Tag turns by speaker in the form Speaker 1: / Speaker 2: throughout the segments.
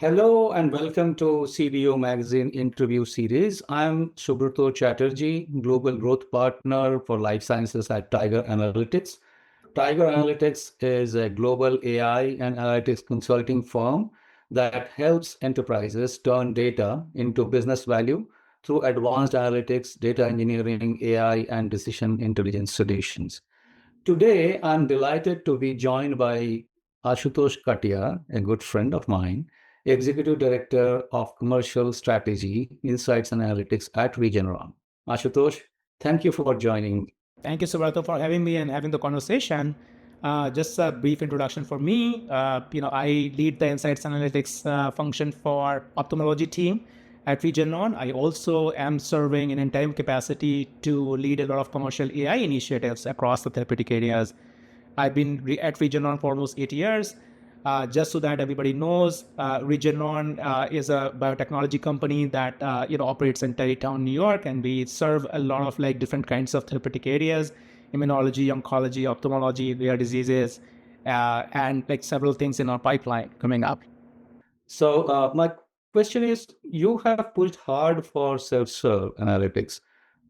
Speaker 1: Hello and welcome to CDO Magazine interview series. I'm Subrato Chatterjee, Global Growth Partner for Life Sciences at Tiger Analytics. Tiger Analytics is a global AI and analytics consulting firm that helps enterprises turn data into business value through advanced analytics, data engineering, AI, and decision intelligence solutions. Today, I'm delighted to be joined by Ashutosh Katiyar, a good friend of mine, Executive Director of Commercial Strategy, Insights and Analytics at Regeneron. Ashutosh, thank you for joining.
Speaker 2: Thank you, Subrato, for having me and having the conversation. Just a brief introduction for me. I lead the Insights Analytics function for ophthalmology team at Regeneron. I also am serving in interim capacity to lead a lot of commercial AI initiatives across the therapeutic areas. I've been at Regeneron for almost 8 years. Just so that everybody knows, Regeneron is a biotechnology company that operates in Tarrytown, New York, and we serve a lot of different kinds of therapeutic areas: immunology, oncology, ophthalmology, rare diseases, and several things in our pipeline coming up.
Speaker 1: So, my question is, you have pushed hard for self-serve analytics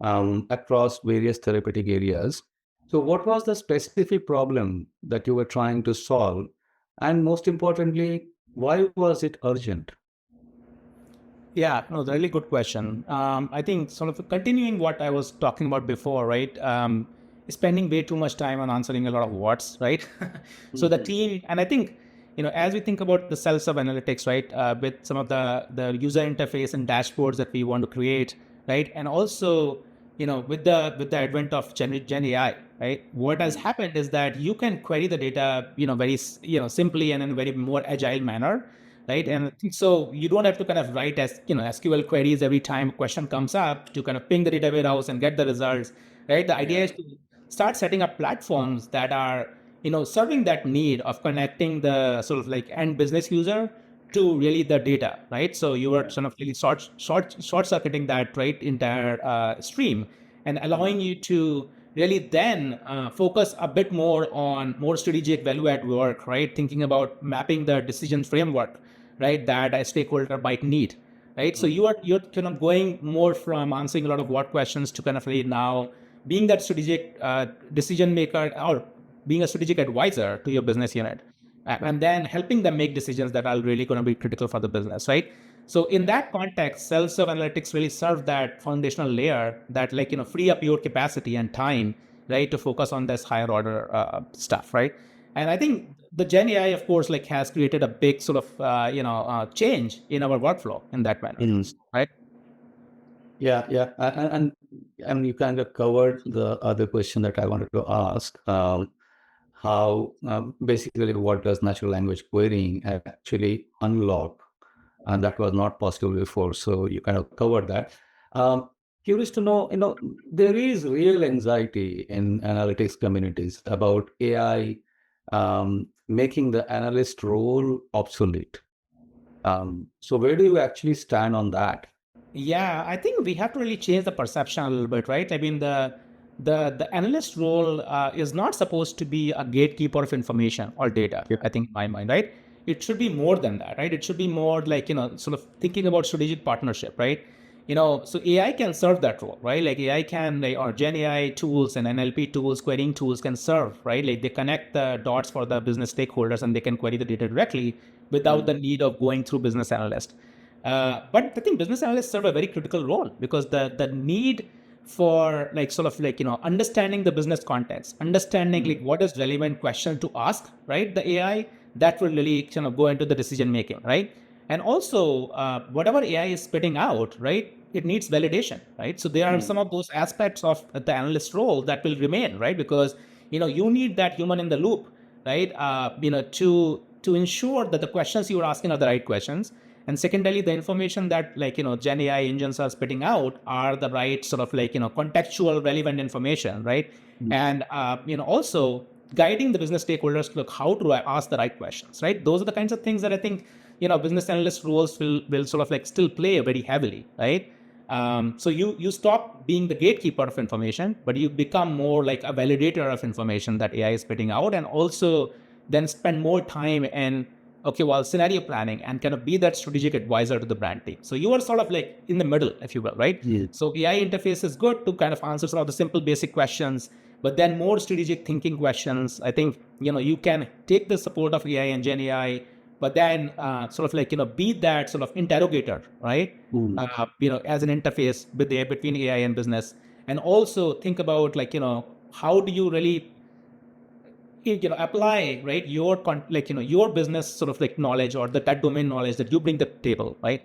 Speaker 1: across various therapeutic areas. So, what was the specific problem that you were trying to solve? And most importantly, why was it urgent?
Speaker 2: Yeah, no, really good question. I think sort of continuing what I was talking about before, right? Spending way too much time on answering a lot of what's, right? So the team, and I think, as we think about the self-serve analytics, right, with some of the user interface and dashboards that we want to create, right, and also, with the advent of Gen AI, right, what has happened is that you can query the data, very, simply and in a very more agile manner, right? And so you don't have to kind of write SQL queries every time a question comes up to kind of ping the data warehouse and get the results, right? The idea is to start setting up platforms that are serving that need of connecting the sort of end business user to really the data, right? So you are sort of really short circuiting that right entire stream and allowing you to really then focus a bit more on more strategic value add work, right? Thinking about mapping the decision framework, right, that a stakeholder might need, right? So you're kind of going more from answering a lot of what questions to kind of really now being that strategic decision maker or being a strategic advisor to your business unit, and then helping them make decisions that are really going to be critical for the business, right? So in that context, self-serve analytics really serve that foundational layer that free up your capacity and time, right, to focus on this higher order stuff, right? And I think the Gen AI, of course, has created a big sort of change in our workflow in that manner, right?
Speaker 1: Yeah, yeah. And you kind of covered the other question that I wanted to ask. How basically what does natural language querying actually unlock? And that was not possible before. So you kind of covered that. Curious to know, there is real anxiety in analytics communities about AI making the analyst role obsolete. So where do you actually stand on that?
Speaker 2: Yeah, I think we have to really change the perception a little bit, right? I mean, the analyst role is not supposed to be a gatekeeper of information or data.
Speaker 1: Yeah.
Speaker 2: I think in my mind, right? It should be more than that, right? It should be more sort of thinking about strategic partnership, right? So AI can serve that role, right? Like AI can, or Gen AI tools and NLP tools, querying tools can serve, right? Like they connect the dots for the business stakeholders and they can query the data directly without the need of going through business analyst. But I think business analysts serve a very critical role because the need for understanding the business context, understanding what is relevant question to ask, right? The AI that will really kind of go into the decision making, right? And also whatever AI is spitting out, right? It needs validation, right? So there are some of those aspects of the analyst role that will remain, right? Because you need that human in the loop, right? To ensure that the questions you are asking are the right questions, and secondarily the information that Gen AI engines are spitting out are the right sort of contextual relevant information, right? And also guiding the business stakeholders to look how to ask the right questions, right? Those are the kinds of things that I think business analyst roles will sort of still play very heavily, right? So you stop being the gatekeeper of information, but you become more like a validator of information that AI is spitting out, and also then spend more time in okay, well, scenario planning and kind of be that strategic advisor to the brand team. So you are sort of like in the middle, if you will, right?
Speaker 1: Yeah.
Speaker 2: So AI interface is good to kind of answer some of the simple basic questions, but then more strategic thinking questions. I think, you can take the support of AI and Gen AI, but then sort of like, be that sort of interrogator, right? As an interface between AI and business. And also think about like, how do you really apply, right, your business sort of like knowledge or that domain knowledge that you bring to the table, right?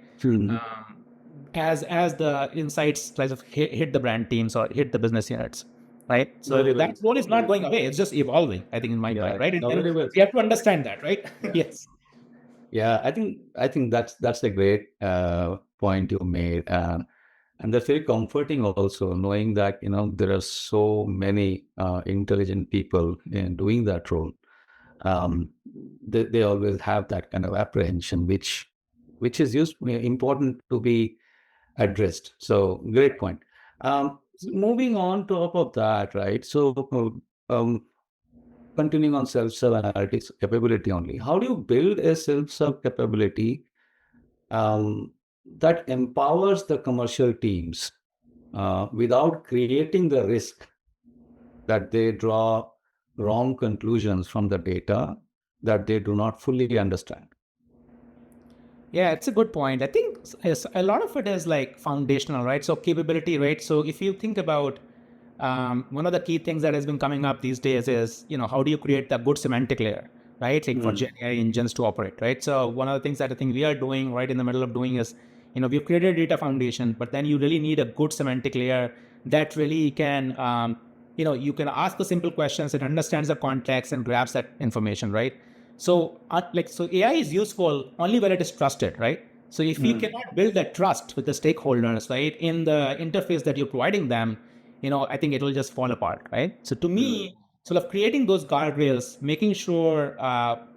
Speaker 2: As the insights tries to hit the brand teams or hit the business units, right? So
Speaker 1: Very well.
Speaker 2: that role is not going away, it's just evolving, I think, in my mind, right?
Speaker 1: No,
Speaker 2: And
Speaker 1: very well.
Speaker 2: we have to understand that, right? Yes.
Speaker 1: Yeah, I think that's a great point you made, and that's very comforting also, knowing that there are so many intelligent people in doing that role. They always have that kind of apprehension, which is important to be addressed. So great point. Moving on top of that, right? So continuing on self-serve analytics capability only, how do you build a self-serve capability that empowers the commercial teams without creating the risk that they draw wrong conclusions from the data that they do not fully understand?
Speaker 2: Yeah, it's a good point. I think a lot of it is like foundational, right? So capability, right? So if you think about one of the key things that has been coming up these days is, how do you create the good semantic layer, right? Like for Gen AI engines to operate, right? So one of the things that I think we are doing right in the middle of doing is, we've created a data foundation, but then you really need a good semantic layer that really can, you can ask the simple questions, it understands the context and grabs that information, right? So, so AI is useful only when it is trusted, right? So if you cannot build that trust with the stakeholders, right, in the interface that you're providing them, I think it will just fall apart, right? So to me, sort of creating those guardrails, making sure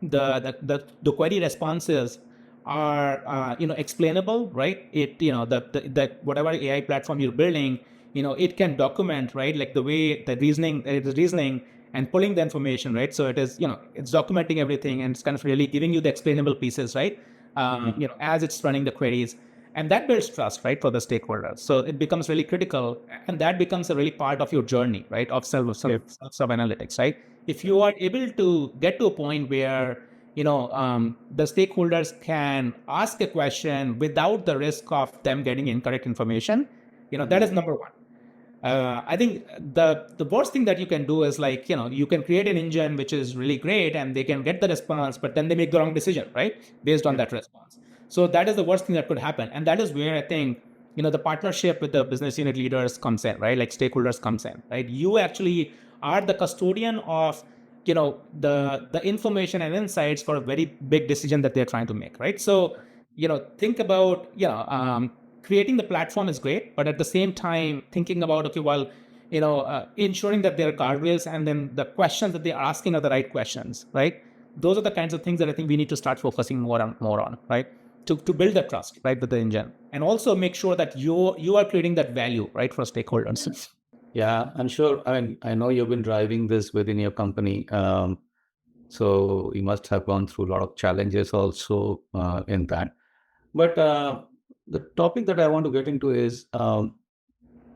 Speaker 2: the query responses are explainable, right? It the whatever AI platform you're building, it can document, right, like the way the reasoning and pulling the information, right? So it is, it's documenting everything and it's kind of really giving you the explainable pieces, right? As it's running the queries. And that builds trust, right, for the stakeholders. So it becomes really critical, and that becomes a really part of your journey, right, of self-analytics, right? If you are able to get to a point where, the stakeholders can ask a question without the risk of them getting incorrect information, that is number one. I think the worst thing that you can do is like, you can create an engine which is really great and they can get the response, but then they make the wrong decision, right? Based on that response. So that is the worst thing that could happen. And that is where I think, the partnership with the business unit leaders comes in, right? Like stakeholders comes in, right? You actually are the custodian of, the information and insights for a very big decision that they're trying to make, right? So, think about, creating the platform is great, but at the same time, thinking about, okay, well, ensuring that there are guardrails and then the questions that they're asking are the right questions, right? Those are the kinds of things that I think we need to start focusing more on, right? To build that trust, right, with the engine, and also make sure that you are creating that value, right, for stakeholders.
Speaker 1: Yeah, I'm sure. I mean, I know you've been driving this within your company. So you must have gone through a lot of challenges also in that. But the topic that I want to get into is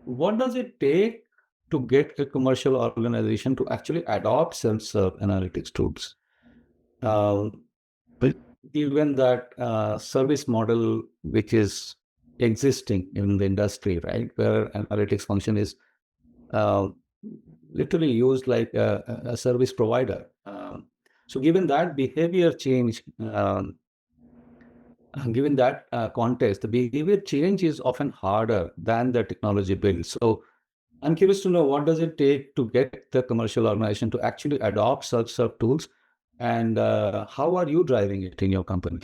Speaker 1: what does it take to get a commercial organization to actually adopt self-serve analytics tools? But given that service model which is existing in the industry, right, where analytics function is uh, literally used like a service provider. So given that behavior change, given that context, the behavior change is often harder than the technology build. So I'm curious to know, what does it take to get the commercial organization to actually adopt self-serve tools, and how are you driving it in your company?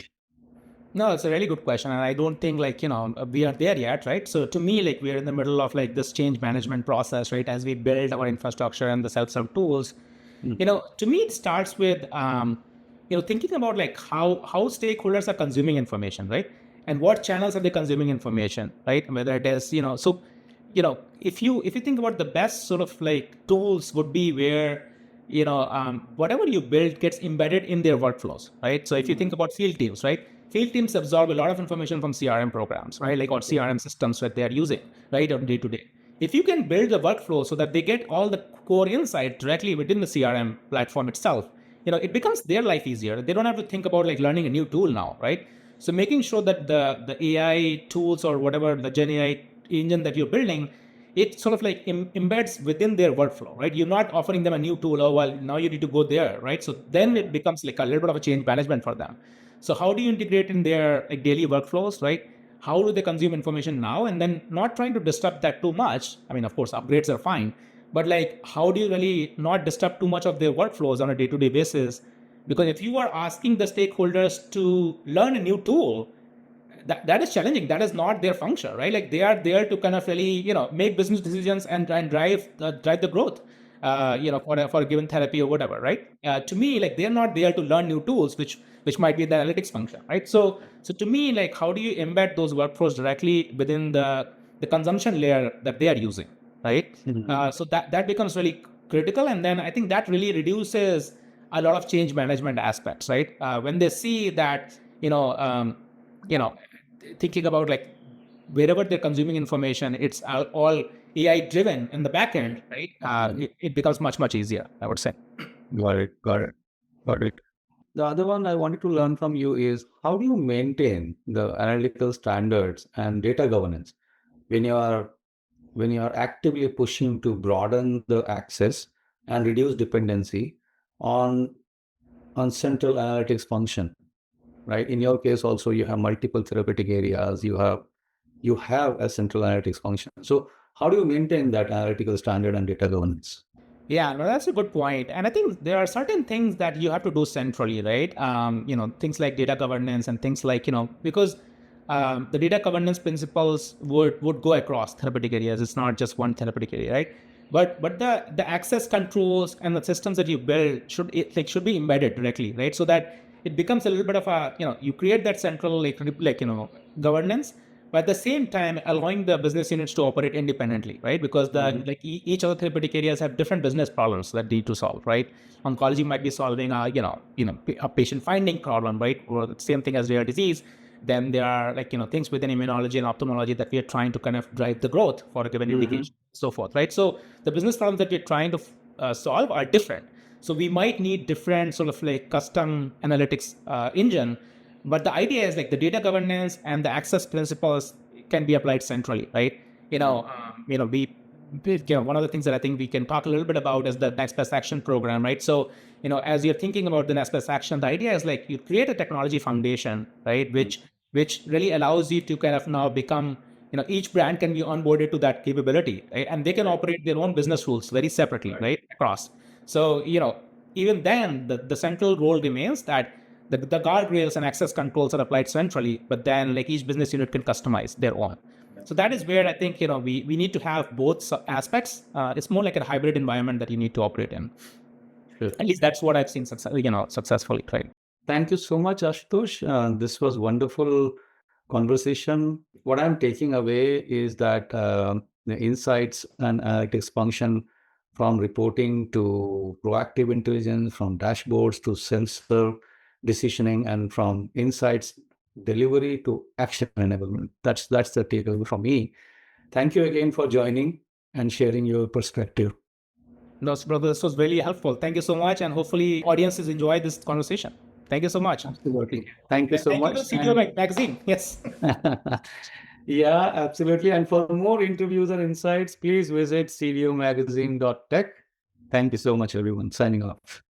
Speaker 2: No, it's a really good question. And I don't think like, we are there yet, right? So to me, like we're in the middle of like this change management process, right? As we build our infrastructure and the self-serve tools, to me, it starts with, thinking about like how stakeholders are consuming information, right? And what channels are they consuming information, right? Whether it is, so, if you think about the best sort of like tools would be where, whatever you build gets embedded in their workflows, right? So if you think about field teams, right? Field teams absorb a lot of information from CRM programs, right? Like or CRM systems that they are using, right, on day to day. If you can build the workflow so that they get all the core insight directly within the CRM platform itself, it becomes their life easier. They don't have to think about like learning a new tool now, right? So making sure that the AI tools or whatever the Gen AI engine that you're building, it sort of like embeds within their workflow, right? You're not offering them a new tool. Oh, well, now you need to go there, right? So then it becomes like a little bit of a change management for them. So how do you integrate in their like daily workflows, right? How do they consume information now? And then not trying to disrupt that too much. I mean, of course, upgrades are fine, but like, how do you really not disrupt too much of their workflows on a day-to-day basis? Because if you are asking the stakeholders to learn a new tool, that is challenging. That is not their function, right? Like they are there to kind of really, make business decisions and drive the growth, for a given therapy or whatever, right? To me, like they're not there to learn new tools, which might be the analytics function, right? So to me, like how do you embed those workflows directly within the consumption layer that they are using, right? So that becomes really critical, and then I think that really reduces a lot of change management aspects, right? When they see that, you know thinking about like wherever they're consuming information, it's all AI driven in the back end, right? It becomes much easier, I would say.
Speaker 1: Got it. Got it. Got it. The other one I wanted to learn from you is how do you maintain the analytical standards and data governance when you are actively pushing to broaden the access and reduce dependency on central analytics function, right? In your case, also you have multiple therapeutic areas. You have a central analytics function. So how do you maintain that analytical standard and data governance?
Speaker 2: Yeah, no, that's a good point. And I think there are certain things that you have to do centrally, right? Things like data governance and things like, because the data governance principles would go across therapeutic areas. It's not just one therapeutic area, right? But the access controls and the systems that you build should be embedded directly, right? So that it becomes a little bit of a, you create that central governance, but at the same time allowing the business units to operate independently, right? Because each of the therapeutic areas have different business problems that need to solve, right? Oncology might be solving a patient finding problem, right? Or the same thing as rare disease. Then there are things within immunology and ophthalmology that we are trying to kind of drive the growth for a given indication, so forth, right? So the business problems that we're trying to solve are different. So we might need different sort of like custom analytics engine, but the idea is like the data governance and the access principles can be applied centrally, right? One of the things that I think we can talk a little bit about is the next best action program, right? So, as you're thinking about the next best action, the idea is like you create a technology foundation, right? Which really allows you to kind of now become, each brand can be onboarded to that capability, right? And they can operate their own business rules very separately, right? Across. So, even then the central role remains that the guardrails and access controls are applied centrally, but then like each business unit can customize their own. So that is where I think we need to have both aspects. It's more like a hybrid environment that you need to operate in.
Speaker 1: Sure.
Speaker 2: At least that's what I've seen successfully, right?
Speaker 1: Thank you so much, Ashutosh. This was wonderful conversation. What I'm taking away is that the insights and analytics function from reporting to proactive intelligence, from dashboards to self-serve decisioning, and from insights delivery to action enablement. That's the takeaway from me. Thank you again for joining and sharing your perspective.
Speaker 2: No, brother, this was really helpful. Thank you so much, and hopefully audiences enjoy this conversation. Thank you so much.
Speaker 1: Absolutely. Thank you so
Speaker 2: Thank
Speaker 1: much.
Speaker 2: you for CTO magazine. Yes.
Speaker 1: Yeah, absolutely. And for more interviews and insights, please visit cdomagazine.tech. Thank you so much, everyone. Signing off.